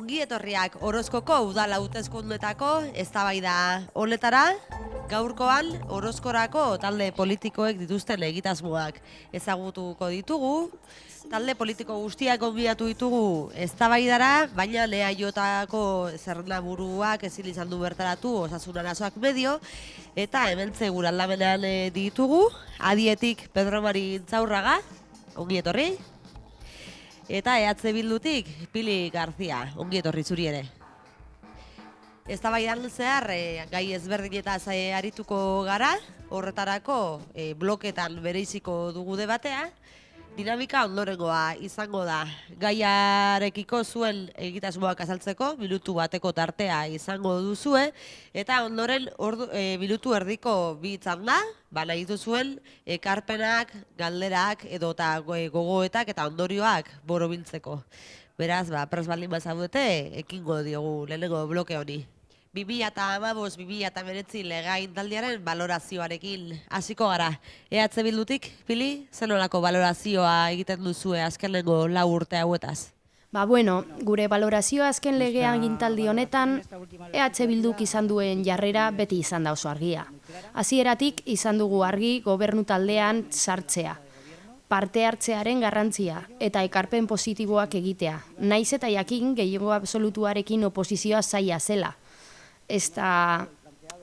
Ongi etorriak Orozkoko udal hauteskundeetako eztabaida honetara. Gaurkoan Orozkorako talde politikoek dituzten egitasmoak ezagutuko ditugu. Talde politiko guztiak gonbidatu ditugu eztabaidara, baina EAJko zerrendaburuak ezin izan du bertaratu Osasun Arazoak medio, eta hementxe gure aldamenean ditugu. Adietik Pedro Mari Intzaurraga, ongi etorri. Eta EH Bildutik Pili Garzia, ongi etorri zuri ere. Eztabaidan zehar gai ezberdinetaz arituko gara, horretarako bloketan bereiziko dugu debatea. Dinamika ondorengoa izango da, gaiarekiko zuen egitasmoak azaltzeko, minutu bateko tartea izango duzue, eta ondoren minutu erdiko bi txanda, nahi duzuen ekarpenak, galderak edota gogoetak eta ondorioak borobiltzeko. Beraz, prest baldin bazaudete, ekingo diogu lehenengo bloke honi. 2015-2019 legegintzaldiaren balorazioarekin hasiko gara. EH Bildutik, Pili, zenolako balorazioa egiten duzue azkenengo 4 urte hauetaz? Gure balorazioa azken legegintzaldi honetan EH Bilduk izan duen jarrera beti izan da oso argia. Hasieratik izan dugu argi gobernu taldean sartzea. Parte hartzearen garrantzia eta ekarpen positiboak egitea. Naiz eta jakin gehiengo absolutuarekin oposizioa zaila zela. Ezta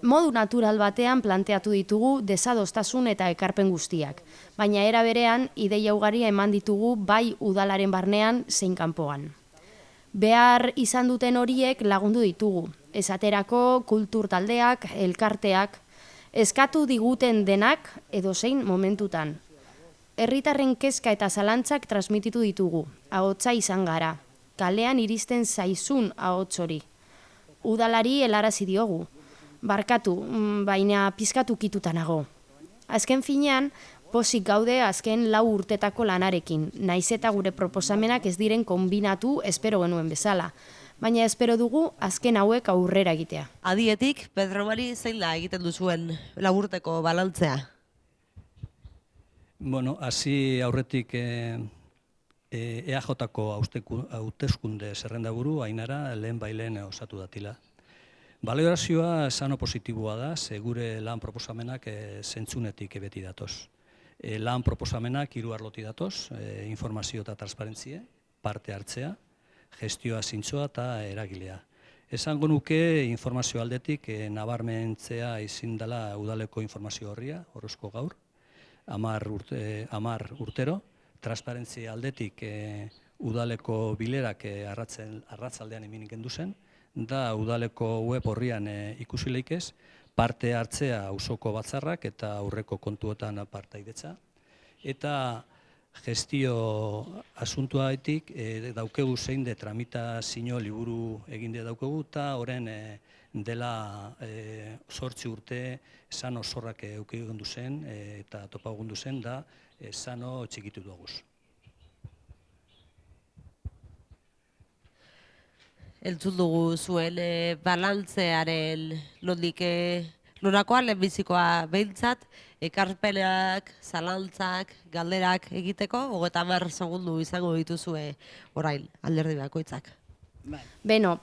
modu natural batean planteatu ditugu desadostasun eta ekarpen guztiak, baina era berean ideia ugari eman ditugu bai udalaren barnean zein kanpoan. Behar izan duten horiek lagundu ditugu, esaterako kultur taldeak, elkarteak, eskatu diguten denak edozein momentutan. Herritarren kezka eta zalantzak transmititu ditugu, ahotsa izan gara, kalean iristen zaizun ahots hori. Udalari helarazi diogu. Barkatu, baina pizkatu kituta nago. Azken finean, pozik gaude azken 4 urtetako lanarekin, naiz eta gure proposamenak ez diren konbinatu espero genuen bezala. Baina espero dugu azken hauek aurrera egitea. Adietik, Pedro Mari, zein da egiten duzuen 4 urteko balantzea? Hasi aurretik EAJko hauteskunde zerrendaburu Ainara lehen osatu datila. Balorazioa sano positiboa da, gure lan proposamenak zentzunetik beti datoz. Lan proposamenak 3 arloti datoz, informazio eta transparentzie, parte hartzea, gestioa zintzoa eta eragilea. Esango nuke informazio aldetik nabarmentzea izin dela udaleko informazio horria, Orozko gaur, 10 urtero, transparentzia aldetik udaleko bilerak arratzaldean eminik gendu zen, da udaleko web horrian ikusi leikez, parte hartzea auzoko batzarrak eta aurreko kontuetan partaidetza. Eta gestio asuntuaetik daukegu zein de tramitazio liburu eginde daukegu, eta horren dela 8 urte sano zorrak eukigundu zen eta topagundu zen da sano txikitu duguz. Entzun dugu zuen balantzearen norakoa lehenbizikoa behintzat, ekarpenak, zalantzak, galderak egiteko, 30 segundu izango dituzue orain alderdi bakoitzak.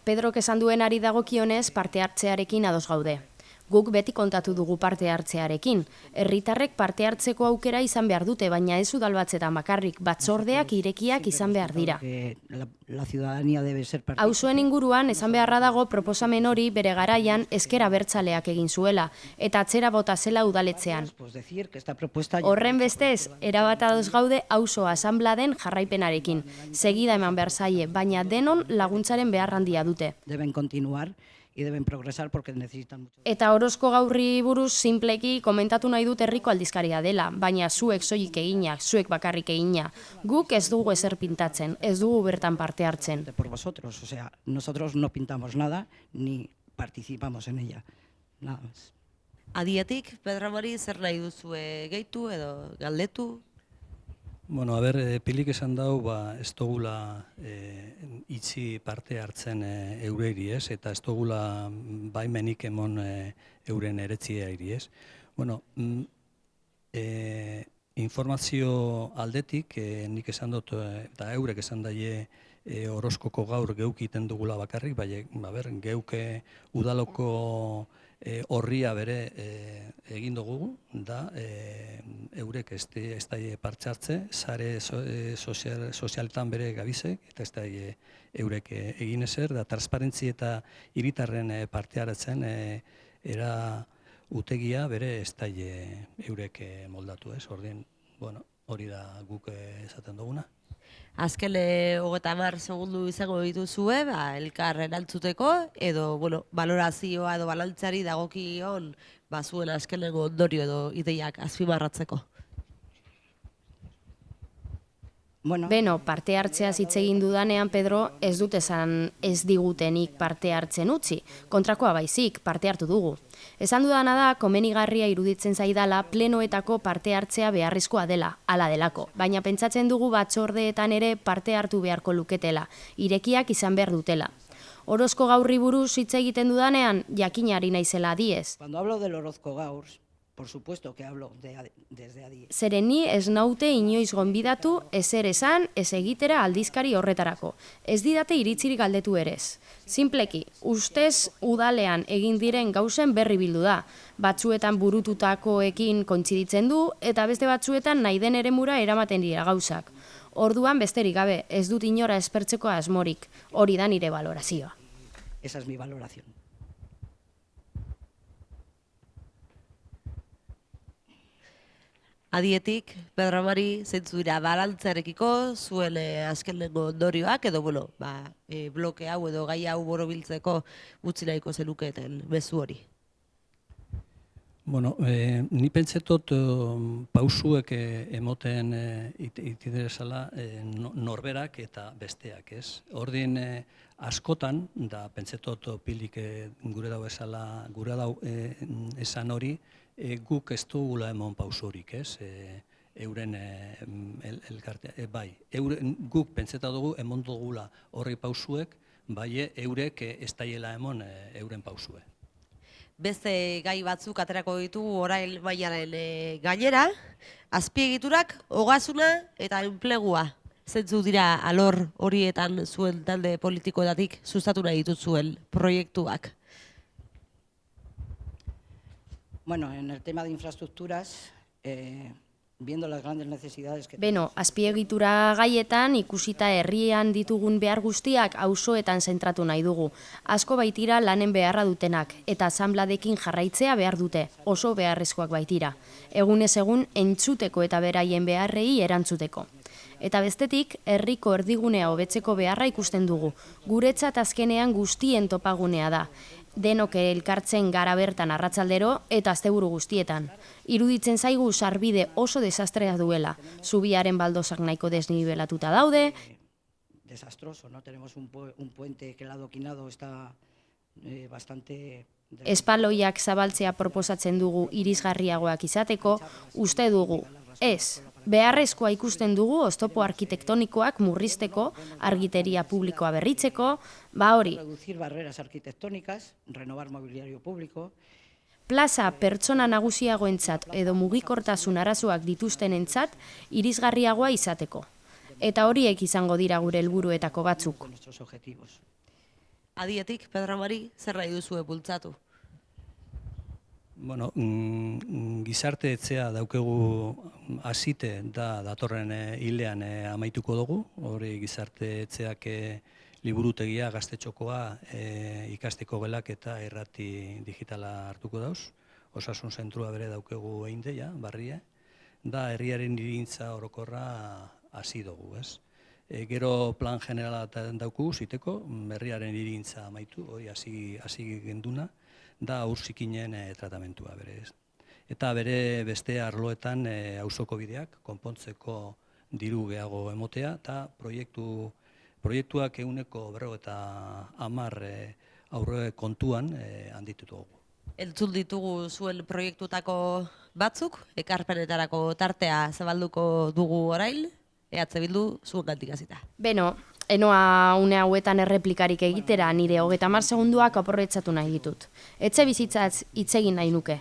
Pedrok esan duenari dagokionez parte hartzearekin ados gaude. Guk beti kontatu dugu parte hartzearekin. Herritarrek parte hartzeko aukera izan behar dute, baina ez udalbatzetan bakarrik, batzordeak irekiak izan behar dira. Auzoen inguruan esan beharra dago proposamen hori bere garaian ezker abertzaleak egin zuela, eta atzera bota zela udaletzean. Horren bestez, erabat ados gaude auzo asanbladen jarraipenarekin. Segida eman behar zaie, baina denon laguntzaren behar handia dute. Deben continuar y deben progresar porque necesitan mucho. Eta Orozko gaurri buruz sinpleki komentatu nahi dut herriko aldizkaria dela, baina zuek soilik egina, zuek bakarrik egina. Guk ez dugu ezer pintatzen, ez dugu bertan parte hartzen. Por vosotros, nosotros no pintamos nada ni participamos en ella. Nada más. Adietik, Pedro Mari, zer nahi duzue gehitu edo galdetu? Pilik esan dau, ez dugula itxi parte hartzen eureiri ez, eta ez dugula baimenik emon euren eretzia iri ez. Informazio aldetik, nik esan dut, eta eurek esan daie Orozkoko gaur geuk iten dugula bakarrik, geuk udaloko horria bere egin dugu, da eurek ez da partxartze, sare sozialetan bere gabizek, eta ez da eurek egin ezer, da transparentzi eta hiritarren parte hartzen era utegia bere ez da eurek moldatu ez, hori da guk esaten duguna. Azken 30 segundu izango dituzue, elkar erantzuteko, edo balorazioa edo balantzari dagokion zuen azkenengo ondorio edo ideiak azpimarratzeko. Beno, parte hartzeaz hitz egin dudanean, Pedro, ez dut esan ez digutenik parte hartzen utzi. Kontrakoa baizik, parte hartu dugu. Esan dudana da, komenigarria iruditzen zaidala plenoetako parte hartzea beharrezkoa dela, hala delako. Baina pentsatzen dugu batzordeetan ere parte hartu beharko luketela, irekiak izan behar dutela. Orozko gaurri buruz hitz egiten dudanean, jakinari naizela adiez. Cuando hablo del Orozko gaur, por supuesto que hablo desde Adi. Zeren ni ez naute inoiz gonbidatu ezer esan, ez egitera aldizkari horretarako. Ez didate iritzirik galdetu erez. Simpleki, ustez udalean egin diren gauzen berri bildu da. Batzuetan burututakoekin kointziditzen du, eta beste batzuetan nahi den eremura eramaten dira gauzak. Orduan besterik gabe, ez dut inora espertzeko asmorik. Hori da nire balorazioa. Esa es mi valoración. Adietik, Pedro Mari, zeintzu dira balantzarekiko zuen azkenengo ondorioak, edo bloke hau edo gai hau borobiltzeko utzi nahiko zenuketen mezu hori? Ni pentsetot pausuek emoten itideresala norberak eta besteak, ez? Ordin askotan, da pentsetot pilik gure dau esan hori, guk ez dugula emon pausurik, ez? Euren elkartea, guk pentseta dugu emon dugula horri pausuek, bai eurek ez daiela emon euren pausue. Beste gai batzuk aterako ditugu orain mailaren gainera, azpiegiturak, ogasuna eta enplegua. Zeintzu dira alor horietan zuen talde politikoetatik sustatu nahi dituzuen proiektuak? Bueno, en el tema de infraestructuras, viendo las grandes necesidades que... Beno, azpiegitura gaietan ikusita herrian ditugun behar guztiak auzoetan zentratu nahi dugu. Asko baitira lanen beharra dutenak, eta asanbladekin jarraitzea behar dute, oso beharrezkoak baitira. Egunez egun entzuteko eta beraien beharrei erantzuteko. Eta bestetik, herriko erdigunea hobetzeko beharra ikusten dugu. Guretzat azkenean guztien topagunea da. Denok elkartzen gara bertan arratsaldero eta asteburu guztietan. Iruditzen zaigu sarbide oso desastrea duela. Zubiaren baldozak nahiko desnibelatuta daude. Desastroso, ¿no? Tenemos un puente que el adoquinado está bastante... Espaloiak zabaltzea proposatzen dugu irisgarriagoak izateko, uste dugu, ez. Beharrezkoa ikusten dugu oztopo arkitektonikoak murrizteko, argiteria publikoa berritzeko, hori. Reducir barreras arquitectónicas, renovar mobiliario público. Plaza pertsona nagusiagoentzat edo mugikortasun arazoak dituztenentzat irisgarriagoa izateko. Eta horiek izango dira gure helburuetako batzuk. Adietik, Pedro Mari, zer nahi duzue bultzatu? Gizarte etzea daukegu hasite da datorren hilean amaituko dugu. Hori gizarte etzeak liburutegia, gaztetxokoa, ikasteko gelak eta errati digitala hartuko dauz. Osasun zentrua bere daukegu eindeia, barria. Da herriaren hirigintza orokorra hasi dugu, ez? Gero plan generala daukugu ziteko, herriaren hirigintza amaitu, hori hasi genduna. Da aursikinen tratamentua bere, ez. Eta bere beste arloetan auzoko bideak, konpontzeko diru gehiago emotea, eta proiektuak 150 aurre kontuan handitutu dugu. Entzun ditugu zuen proiektutako batzuk, ekarpenetarako tartea zabalduko dugu orain, EH Bildu zuen gantik hasita. Beno, enoa une hauetan erreplikarik egitera nire 30 segunduak aprobetxatu nahi ditut. Etxe bizitzaz hitz egin nahi nuke.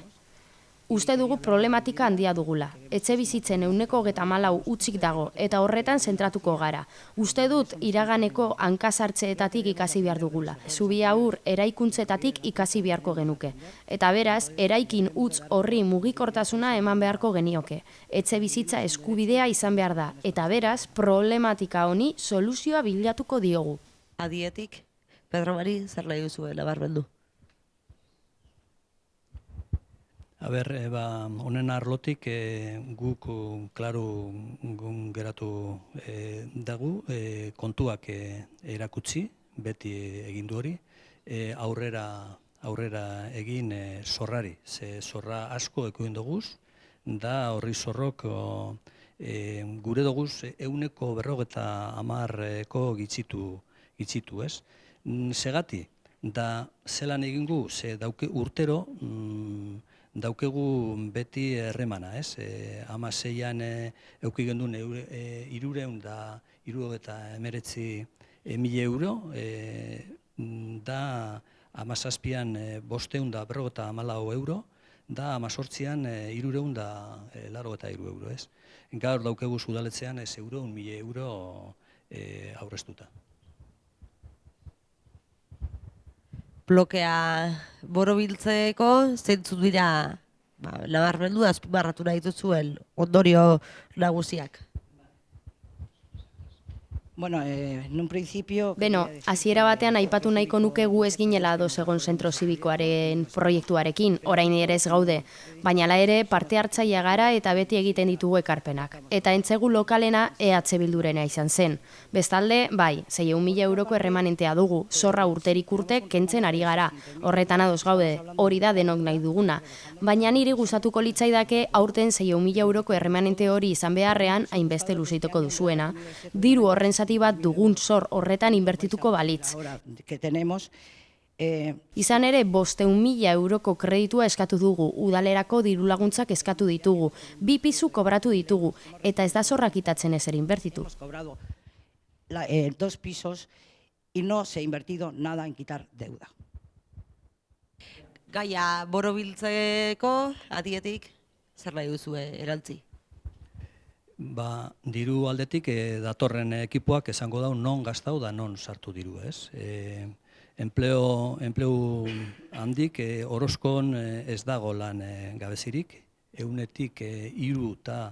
Uste dugu problematika handia dugula. Etxe bizitzen 134 utzik dago eta horretan zentratuko gara. Uste dut iraganeko hankasartzeetatik ikasi behar dugula. Zubi aur eraikuntzetatik ikasi beharko genuke. Eta beraz, eraikin utz horri mugikortasuna eman beharko genioke. Etxe bizitza eskubidea izan behar da. Eta beraz, problematika honi soluzioa bilatuko diogu. Adietik, Pedro Mari, zer nahi duzu nabarmendu? Honen arlotik guk klaru geratu dugu, kontuak erakutsi, beti egin du hori, aurrera egin zorrari, ze zorra asko ekoin duguz, da horri zorrok gure duguz 150% gitzitu, ez? Segati, da zelan egin gu, ze dauke urtero, daukegu beti erremana, ez? 16an euki gendun 319.000 euro, da 17an 554 euro, da 18an 383 euro, ez? Gaur daukegu udaletxean 1.000 euro aurreztuta. Blokea borobiltzeko zeintzuk dira nabarmendu azpimarratu nahi duzuen ondorio nagusiak. Bueno, en un principio... Beno, hasiera batean aipatu nahiko nuke gu ez ginela ados egon zentro zibikoaren proiektuarekin, orain ere ez gaude, baina hala ere parte hartzailea gara eta beti egiten ditugu ekarpenak. Eta entzegu lokalena EH Bildurena izan zen. Bestalde, bai, 600.000 euroko erremanentea dugu, zorra urterik urte kentzen ari gara. Horretan ados gaude, hori da denok nahi duguna. Baina niri gustatuko litzaidake aurten 600.000 euroko erremanente hori izan beharrean hainbeste luzituko duzuena. Diru horren bat dugun zor horretan inbertituko balitz. Izan ere, 500.000 euroko kreditua eskatu dugu, udalerako dirulaguntzak eskatu ditugu, 2 pisu kobratu ditugu, eta ez da zorrak itatzen ezer inbertitu. 2 pisos y no se ha invertido nada en quitar deuda. Gaia borobiltzeko adietik zer nahi duzue erantzi? Diru aldetik datorren ekipoak esango dau non gastau da non sartu diru, ez? Enplegu handik Orozkon ez dago lan gabezirik, 3 eta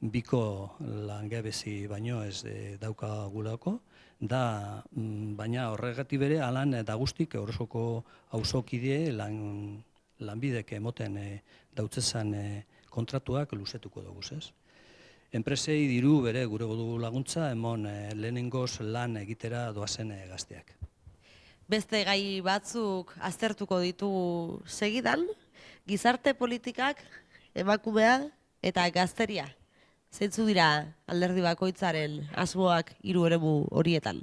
2 langabezi baino ez daukagulako, baina horregatik bere alan da guztik Orozkoko auzokide lanbidek emoten dautzezan kontratuak luzetuko dugu, ez? Enpresei diru bere gure dugu laguntza, emon lehenengoz lan egitera doazen gazteak. Beste gai batzuk aztertuko ditugu segidan, gizarte politikak, emakumea eta gazteria. Zeintzu dira alderdi bakoitzaren asmoak 3 eremu horietan?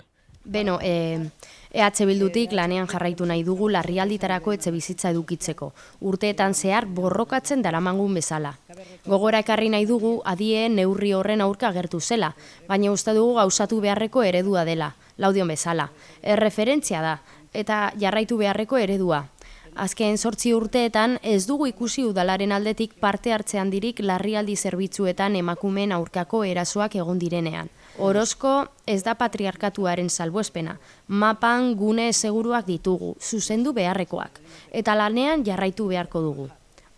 Beno, EH Bildutik lanean jarraitu nahi dugu larrialditarako etxe bizitza edukitzeko. Urteetan zehar borrokatzen daramangun bezala. Gogora ekarri nahi dugu adien neurri horren aurka agertu zela, baina uste dugu gauzatu beharreko eredua dela, Laudion bezala. Erreferentzia da, eta jarraitu beharreko eredua. Azken 8 urteetan ez dugu ikusi udalaren aldetik parte hartze handirik larrialdi zerbitzuetan emakumeen aurkako erasoak egon direnean. Orozko ez da patriarkatuaren salbuespena, mapan gune seguruak ditugu, zuzendu beharrekoak, eta lanean jarraitu beharko dugu.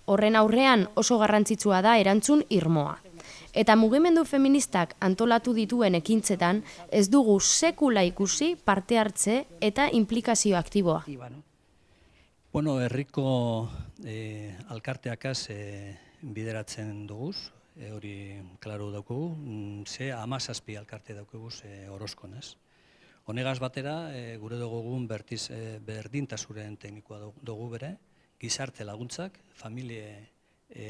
Horren aurrean oso garrantzitsua da erantzun irmoa. Eta mugimendu feministak antolatu dituen ekintzetan ez dugu sekula ikusi parte hartze eta implikazio aktiboa. Bueno, herriko alkarteakaz bideratzen duguz, hori klaro daukugu, ze 17 alkarte daukuguz Orozkon, ez? Honegaz batera, gure dugun berdintasuren teknikoa dugu bere, gizarte laguntzak, familie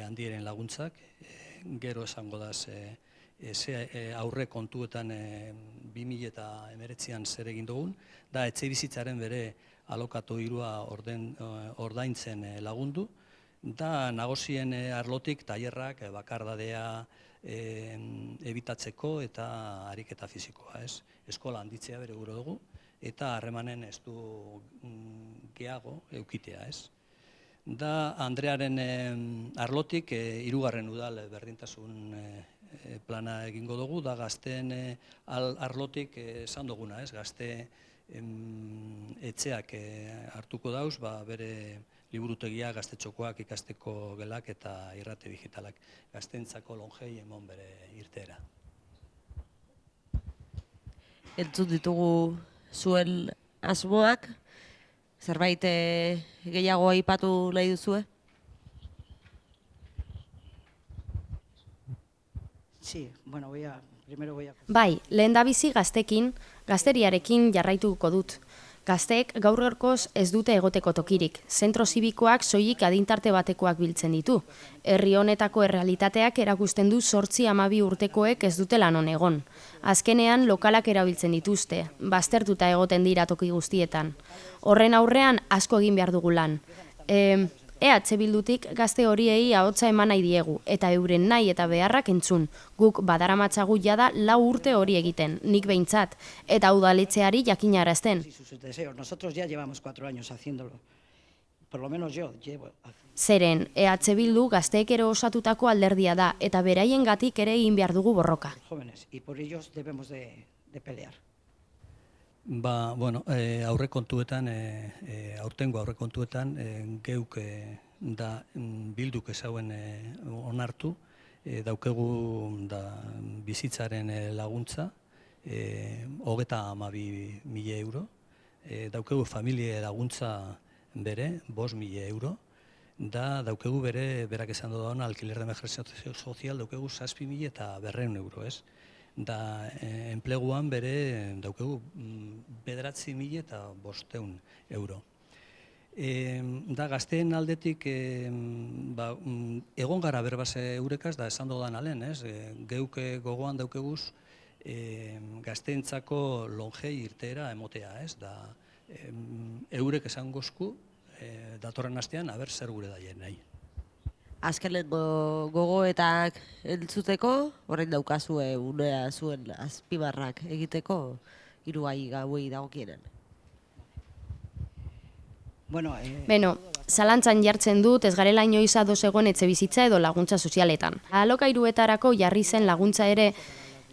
handiaren laguntzak, gero esango da aurre kontuetan 2019an zer egin dugun, da etxe bizitzaren bere alokatu irua ordaintzen lagundu, da nagozien arlotik tailerrak bakardadea ebitatzeko eta ariketa fizikoa, ez? Eskola handitzea bere gure dugu, eta harremanen ez du gehiago eukitea, ez? Da Andrearen arlotik hirugarren udal berdintasun plana egingo dugu, da gazteen arlotik esan duguna, ez? Gazte etxeak hartuko dauz, bere liburutegia, gaztetxokoak, ikasteko gelak eta irrate digitalak. Gazteentzako longei emon bere irteera. Entzun ditugu zuen asmoak, zerbait gehiago aipatu nahi duzue? Sí, bueno, primero voy a... Bai, lehendabizi gaztekin, gazteriarekin jarraituko dut. Gazteek gaur-gaurkoz ez dute egoteko tokirik. Zentro zibikoak soilik adintarte batekoak biltzen ditu. Herri honetako errealitateak erakusten du 8-12 urtekoek ez dute lan on egon. Azkenean lokalak erabiltzen dituzte, baztertuta egoten dira toki guztietan. Horren aurrean asko egin behar dugu lan. EH Bildutik gazte horiei ahotsa eman nahi diegu, eta euren nahi eta beharrak entzun. Guk badaramatzagu jada 4 urte hori egiten, nik behintzat, eta udaletxeari jakinarazten. Nosotros ya llevamos 4 años haciéndolo. Por lo menos yo llevo... Zeren, EH Bildu gazteek ere osatutako alderdia da, eta beraiengatik ere egin behar dugu borroka. Jóvenes, y por ellos debemos de pelear. Bueno, aurrekontuetan, aurtengo aurrekontuetan, geuk da Bilduk ezauen onartu, daukegu bizitzaren laguntza, 32.000 euro, daukegu familie laguntza bere, 5.000 euro, daukegu berak esan dudana, alquiler de emergencia social, daukegu 6.000 eta 200 euro, ez? Da enpleguan bere daukegu 9.000 eta 500 euro. Da gazteen aldetik egon gara berbase eurekaz, da esan dudan alen, ez? Geuk gogoan daukeguz gazteentzako longei irteera emotea, ez? Da eurek esan gozku datorren astean, aber zer gure daien nahi. Azkenengo gogoetak entzuteko, orain daukazue unea zuen azpimarrak egiteko hirugai gauei dagokienen. Beno, zalantzan jartzen dut ez garela inoiz ados egon etxebizitza edo laguntza sozialetan. Alokairuetarako jarri zen laguntza ere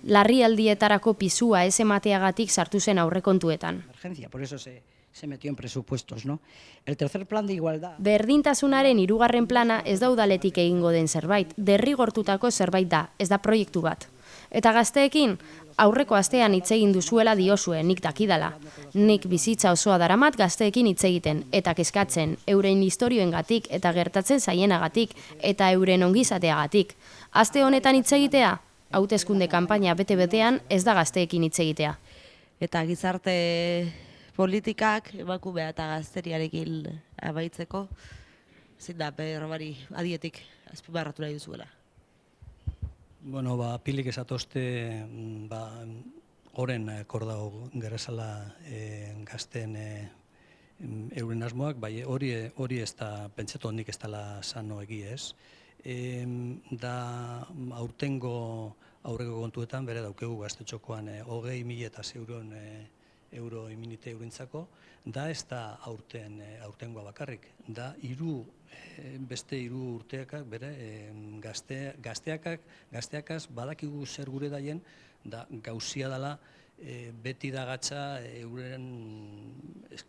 larrialdietarako pisua ez emateagatik sartu zen aurrekontuetan. Por eso se metió en presupuestos, ¿no? El tercer plan de igualdad... Berdintasunaren 3. plana ez da udaletik egingo den zerbait, derrigortutako zerbait da, ez da proiektu bat. Eta gazteekin, aurreko astean hitz egin duzuela diozue, nik dakidala. Nik bizitza osoa daramat gazteekin hitz egiten, eta kezkatzen, euren istorioengatik eta gertatzen zaienagatik, eta euren ongizateagatik. Aste honetan hitz egitea, hauteskunde kanpaina bete-betean ez da gazteekin hitz egitea. Eta gizarte politikak emakumea eta gazteriarekin amaitzeko, zein da berbari adietik azpimarratu nahi duzuela? Bueno, pilik esatozte oren kordau gerezala gazten euren asmoak, bai hori ez da, pentseto nik ez dela sano egi ez. Da aurtengo aurreko kontuetan bere daukegu gaztetxokoan 20.000 euro iminite eurintzako, da ez da aurtengoa bakarrik, da beste 3 urteakak bere gazteakaz badakigu zer gure daien, da gauzia dela beti dagatza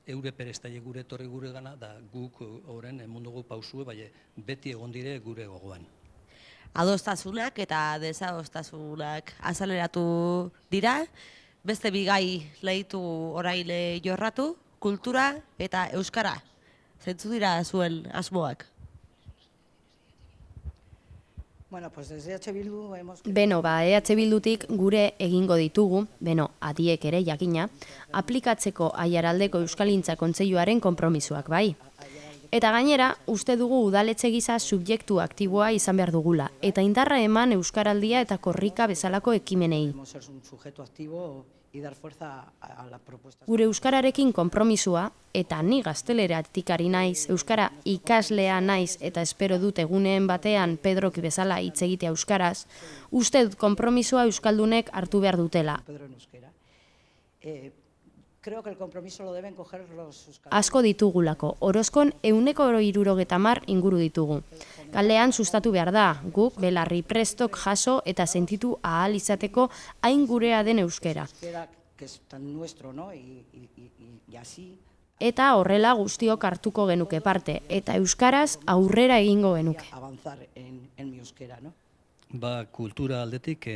eure perestaile gure etorri gure gana, da guk horren emundugu pausue, bai beti egon dire gure gogoan. Adostasunak eta desadostasunak azaleratu dira, beste bigai lehitu orain jorratu, kultura eta euskara. Zentzu dira zuen asmoak? Beno, EH Bildutik gure egingo ditugu, adiek ere jakina, aplikatzeko Aiaraldeko Euskalgintza Kontseiluaren konpromisoak bai. Eta gainera, uste dugu udaletxe gisa subjektu aktiboa izan behar dugula, eta indarra eman euskaraldia eta korrika bezalako ekimenei. Gure euskararekin konpromisua, eta ni gazteleratik ari naiz, euskara ikaslea naiz eta espero dut eguneen batean Pedroki bezala hitz egitea euskaraz, uste dut konpromisoa euskaldunek hartu behar dutela. creo que el compromiso lo deben coger sus Asko ditugulako, Orozkon 170 inguru ditugu. Kalean sustatu behar da, guk belarri prestok jaso eta sentitu ahal izateko hain gurea den euskera. que es tan nuestro, ¿no? Y así Eta horrela guztiok hartuko genuke parte, eta euskaraz aurrera egingo genuke. avanzar en mi euskera, ¿no? Ba, kultura aldetik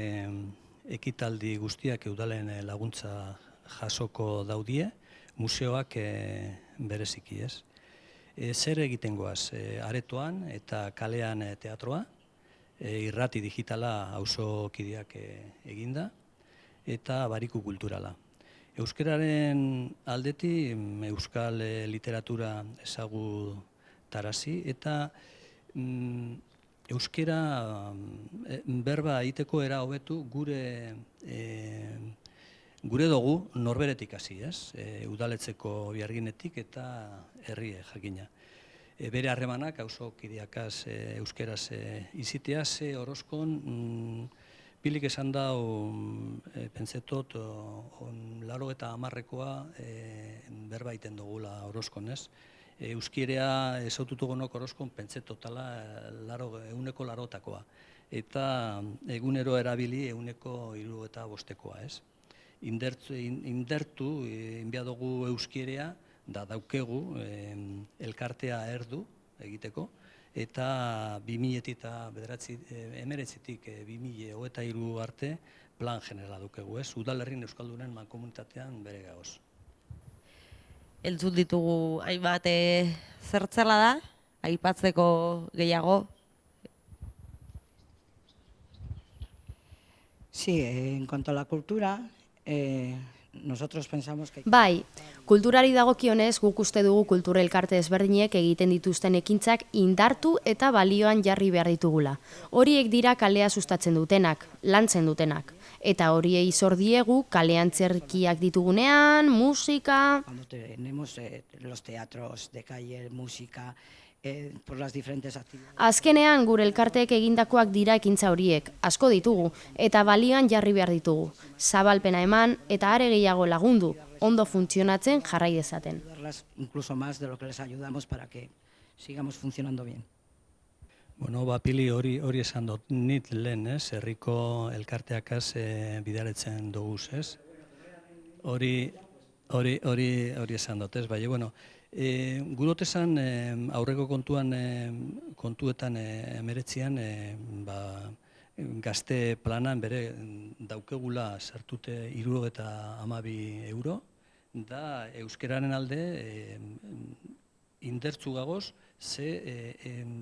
ekitaldi guztiak udalen laguntza jasoko daudie, museoak bereziki, ez? Zer egiten goaz, aretoan eta kalean teatroa, irrati digitala auzokideak eginda, eta bariku kulturala. Euskararen aldeti euskal literatura ezagutarazi eta euskara berba egiteko era hobetu gure dugu norberetik hasi, ez? Udaletzeko biarginetik eta herri jakina. Bere harremanak auzokideakaz euskaraz izitea, ze Orozkon pilik esan dau, pentsetot, 80ekoa berba egiten dugula Orozkon, ez? Euskierea esaututugonok Orozkon pentsetotala 100%. Eta egunero erabili 175%, ez? Indertu, inbiadugu euskierea, da daukegu elkartea erdu egiteko, eta 2019-tik 2023 arte plan generala dukegu, ez? Udalerrin Euskaldunen mankomunitatean bere gagoz. Entzun ditugu hainbat zertzela da, aipatzeko gehiago. Sí, en cuanto a la cultura, nosotros pensamos que... Bai, kulturari dagokionez guk uste dugu kultura elkarte ezberdinek egiten dituzten ekintzak indartu eta balioan jarri behar ditugula. Horiek dira kalea sustatzen dutenak, lantzen dutenak. Eta horiei zor diegu kalean zerkiak ditugunean, musika... Cuando tenemos los teatros de calle, música, por las diferentes actividades... Azkenean gure elkarteek egindakoak dira ekintza horiek, asko ditugu, eta balioan jarri behar ditugu. Zabalpena eman eta are gehiago lagundu, ondo funtzionatzen jarrai dezaten. Ayudarlas incluso más de lo que les ayudamos para que sigamos funcionando bien. Bueno, Pili hori esan dut nit lehen, ez? Herriko elkarteakaz bidaretzen duguz, ez? Hori esan dut, ez? Baina, bueno, gurot esan aurreko kontuetan emeretzian gazte planan bere daukegula sartute 72 euro, da euskeraren alde indertzu gagoz, ze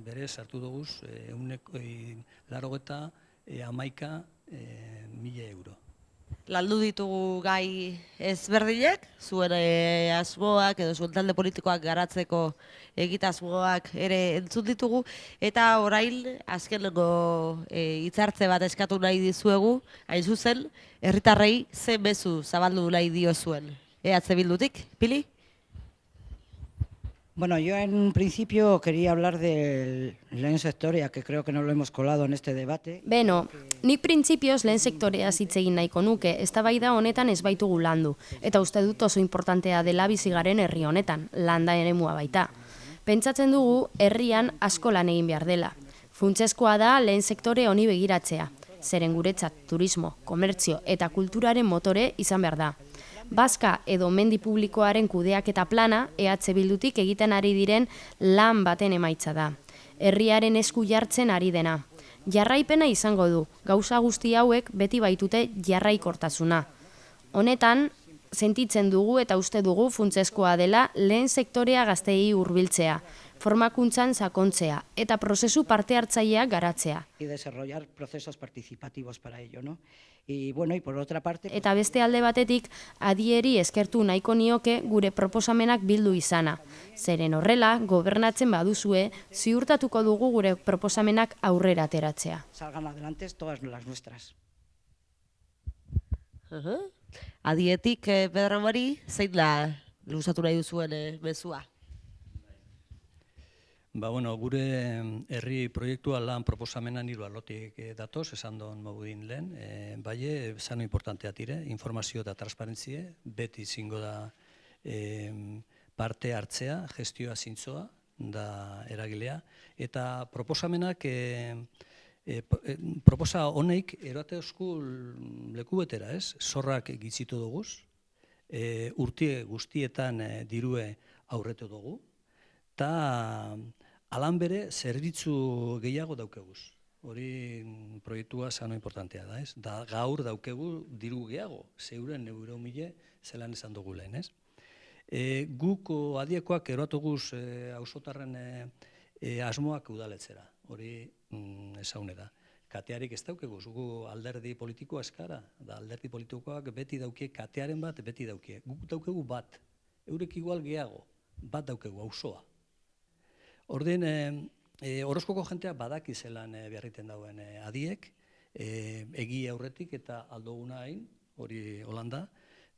bere sartu duguz 91.000 euro. Landu ditugu gai ezberdinak, zuen asmoak edo zuen talde politikoak garatzeko egitasmoak ere entzun ditugu, eta orain azkenengo hitzartze bat eskatu nahi dizuegu, hain zuzen, herritarrei ze mezu zabaldu nahi dio zuen. EH Bildutik, Pili? Bueno, yo en un principio quería hablar del lehen sektorea, que creo que no lo hemos colado en este debate. Beno, nik printzipioz lehen sektorea hitz egin nahiko nuke, eztabaida honetan ez baitugu landu, eta uste dut oso importantea dela bizi garen herri honetan, landa eremua baita. Pentsatzen dugu herrian asko lan egin behar dela. Funtsezkoa da lehen sektore honi begiratzea, zeren guretzat turismo, komertzio eta kulturaren motore izan behar da. Bazka edo mendi publikoaren kudeaketa plana EH Bildutik egiten ari diren lan baten emaitza da. Herriaren esku jartzen ari dena. Jarraipena izango du, gauza guzti hauek beti baitute jarraikortasuna. Honetan, sentitzen dugu eta uste dugu funtsezkoa dela lehen sektorea gazteei hurbiltzea, formakuntzan sakontzea eta prozesu parte hartzaileak garatzea. Y desarrollar procesos participativos para ello, ¿no? Y bueno, y por otra parte... Eta beste alde batetik, adieri eskertu nahiko nioke gure proposamenak bildu izana. Zeren horrela, gobernatzen baduzue, ziurtatuko dugu gure proposamenak aurrera ateratzea. Salgan adelante todas las nuestras. Adietik, Pedro Mari, zein da luzatu nahi duzuen mezua? Bueno, gure herri proiektua lan proposamenan hiru arlotik datoz, esan don Maudin lehen, bai, zano importantea tire, informazio eta transparentzie, beti zingo da parte hartzea, gestioa zintzoa, da eragilea, eta proposamenak, proposa honeik erate oskul leku betera, ez? Zorrak gitzitu duguz, urtie guztietan dirue aurretu dugu, eta alan bere zerbitzu gehiago daukeguz. Hori proiektua zano importantea da, ez? Da gaur daukegu diru gehiago, zeuren euro mile zelan esan dugu lehen, ez? Guk adiekoak eroatuguz auzotarren asmoak udaletzera, hori esaune da. Katearik ez daukeguz, gu alderdi politikoa eskara, da alderdi politikoak beti daukie, katearen bat beti daukie. Guk daukegu bat, eurek igual gehiago, bat daukegu, auzoa. Ordean, Orozkoko jentea badaki zelan beharriten dauen adiek, egi aurretik eta aldoguna hain, hori Holanda,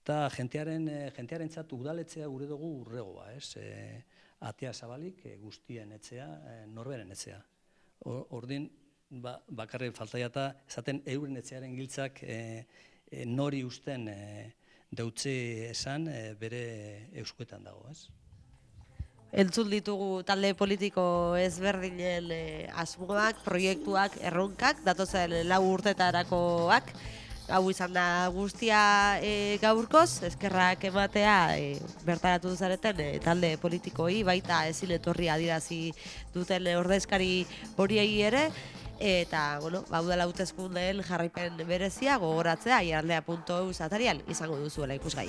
eta jentearentzat udaletzea gure dugu urregoa, ez? Atea zabalik, guztien etzea, norberen etzea. Ordean, bakarri faltaia eta esaten euren etxearen giltzak nori usten deutze esan bere euskuetan dago, ez? Entzun ditugu talde politiko ezberdinen asmoak, proiektuak, erronkak, datozen 4 urtetarakoak. Hau izan da guztia gaurkoz, eskerrak ematea bertaratu zareten talde politikoi, baita ezin etorri adirazi duten ordezkari horiei ere, eta, baudela hauteskundeen jarraipen berezia gogoratzea, iaraldea.eus atarian izango duzuela ikusgai.